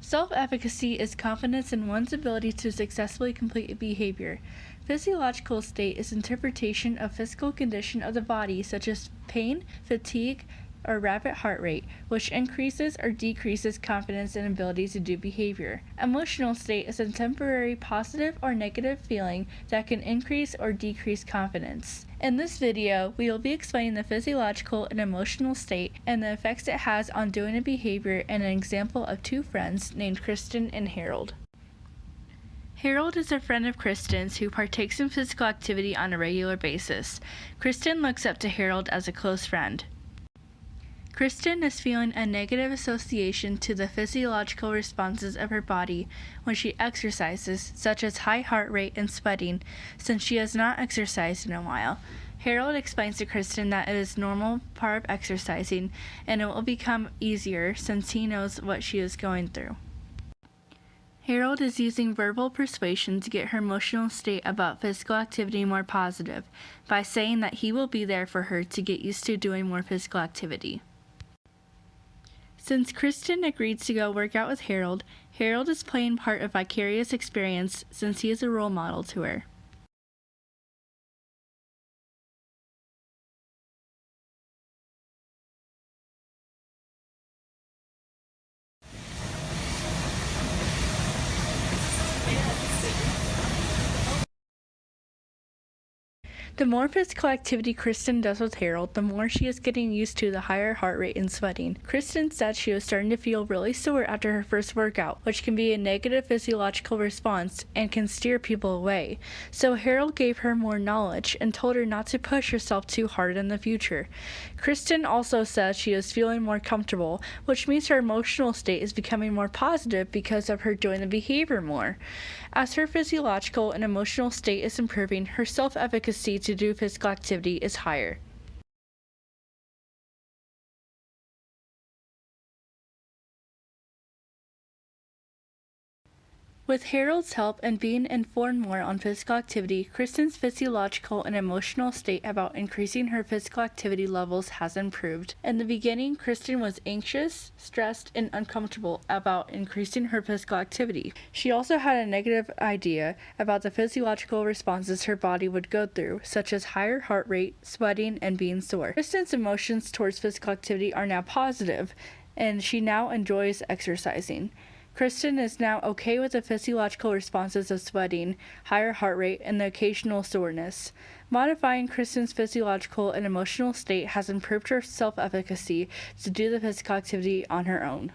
Self-efficacy is confidence in one's ability to successfully complete a behavior. Physiological state is interpretation of physical condition of the body such as pain, fatigue, or rapid heart rate, which increases or decreases confidence and ability to do behavior. Emotional state is a temporary positive or negative feeling that can increase or decrease confidence. In this video, we will be explaining the physiological and emotional state and the effects it has on doing a behavior in an example of two friends named Kristen and Harold. Harold is a friend of Kristen's who partakes in physical activity on a regular basis. Kristen looks up to Harold as a close friend. Kristen is feeling a negative association to the physiological responses of her body when she exercises, such as high heart rate and sweating, since she has not exercised in a while. Harold explains to Kristen that it is a normal part of exercising and it will become easier since he knows what she is going through. Harold is using verbal persuasion to get her emotional state about physical activity more positive by saying that he will be there for her to get used to doing more physical activity. Since Kristen agreed to go work out with Harold, Harold is playing part of vicarious experience since he is a role model to her. The more physical activity Kristen does with Harold, the more she is getting used to the higher heart rate and sweating. Kristen said she was starting to feel really sore after her first workout, which can be a negative physiological response and can steer people away. So Harold gave her more knowledge and told her not to push herself too hard in the future. Kristen also said she is feeling more comfortable, which means her emotional state is becoming more positive because of her doing the behavior more. As her physiological and emotional state is improving, her self-efficacy to do physical activity is higher. With Harold's help and being informed more on physical activity, Kristen's physiological and emotional state about increasing her physical activity levels has improved. In the beginning, Kristen was anxious, stressed, and uncomfortable about increasing her physical activity. She also had a negative idea about the physiological responses her body would go through, such as higher heart rate, sweating, and being sore. Kristen's emotions towards physical activity are now positive, and she now enjoys exercising. Kristen is now okay with the physiological responses of sweating, higher heart rate, and the occasional soreness. Modifying Kristen's physiological and emotional state has improved her self-efficacy to do the physical activity on her own.